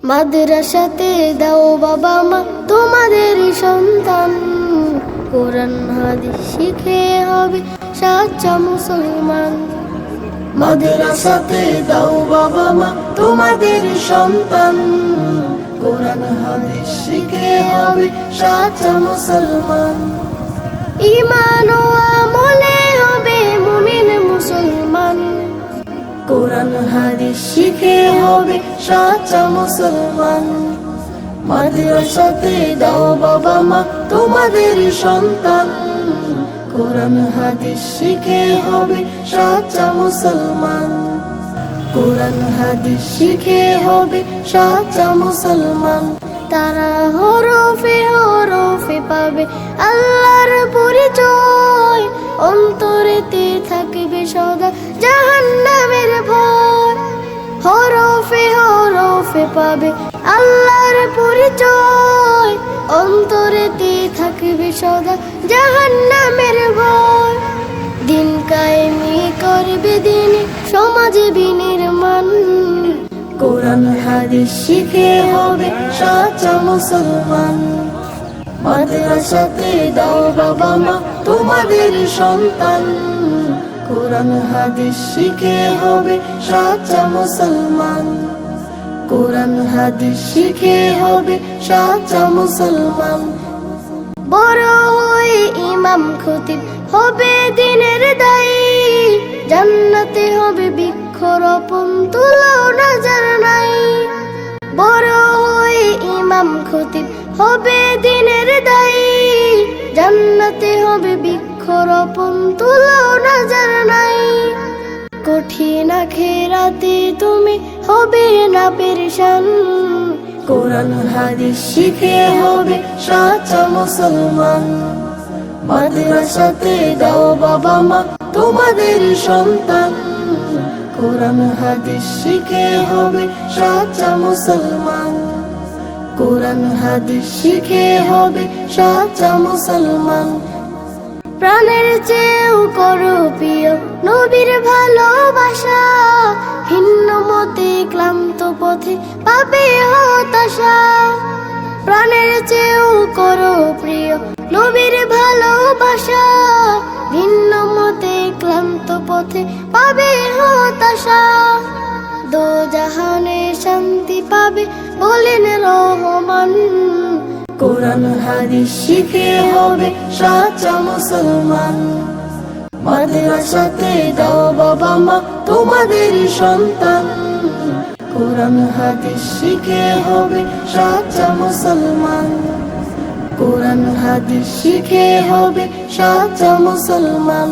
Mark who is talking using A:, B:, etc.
A: মাদ্রাসাতে দাও বাবা মা তোমাদের সন্তান, কোরআন হাদিস শিখে হবে সাচ্চা মুসলমান।
B: মাদ্রাসাতে দাও বাবা মা তোমাদের সন্তান, কোরআন হাদিস শিখে হবে সাচ্চা মুসলমান।
A: ঈমান ও আমলে হবে মুমিন মুসলমান,
B: কোরআন হাদিস শিখে হবে সাচ্চা মুসলমান। মাদ্রাসাতে দাও বাবা মা তোমাদের সন্তান, কোরআন হাদিস শিখে হবে সাচ্চা মুসলমান। কোরআন হাদিস শিখে হবে সাচ্চা মুসলমান।
A: তারা হরফে হরফে পাবে আল্লাহর পরিচয়, অন্তরেতে থাকবে সদা জাহান্নামের ভয়। হরফে হরফে পাবে আল্লাহর পরিচয়, অন্তরেতে থাকবে সদা জাহান্নামের ভয়। দিন কায়েমি করবে দিনে সমাজে বিনির্মাণ,
B: কোরআন হাদিস শিখে হবে সাচ্চা মুসলমান। মাদ্রাসাতে দাও বাবা মা তোমাদের সন্তান, কোরআন হাদিস শিখে হবে সাচ্চা মুসলমান। কোরআন হাদিস শিখে হবে সাচ্চা মুসলমান।
A: বড় হয়ে ইমাম খতিব হবে দিনের দায়ী, জান্নাতে হবে বৃক্ষরোপণ তুলনা যার নাই। বড় হয়ে ইমাম খতিব হবে দিনের দায়ী, জান্নাতে হবে বৃক্ষরোপণ তুলনা যার নাই। কঠিন আখিরাতে তুমি হবে না পেরেশান,
B: কোরআন হাদিস শিখে হবে সাচ্চা মুসলমান। মাদ্রাসাতে দাও বাবা মা তোমাদের সন্তান, কোরআন হাদিস শিখে হবে সাচ্চা মুসলমান। কোরআন হাদিস শিখে হবে সাচ্চা মুসলমান।
A: প্রাণের চেয়েও করো প্রিয় নবীর ভালোবাসা, ভিন্ন মতে ক্লান্ত পথে পাবে হতাশা। প্রাণের চেয়েও করো প্রিয় নবীর ভালোবাসা, ভিন্ন মতে ক্লান্ত পথে পাবে হতাশা। দোজাহানে শান্তি পাবে বলেন রহমান,
B: কোরআন হাদিস শিখে হবে সাচ্চা মুসলমান। মাদ্রাসাতে দাও বাবা মা তোমাদের সন্তান, কোরআন হাদিস শিখে হবে সাচ্চা মুসলমান। কোরআন হাদিস শিখে হবে সাচ্চা মুসলমান।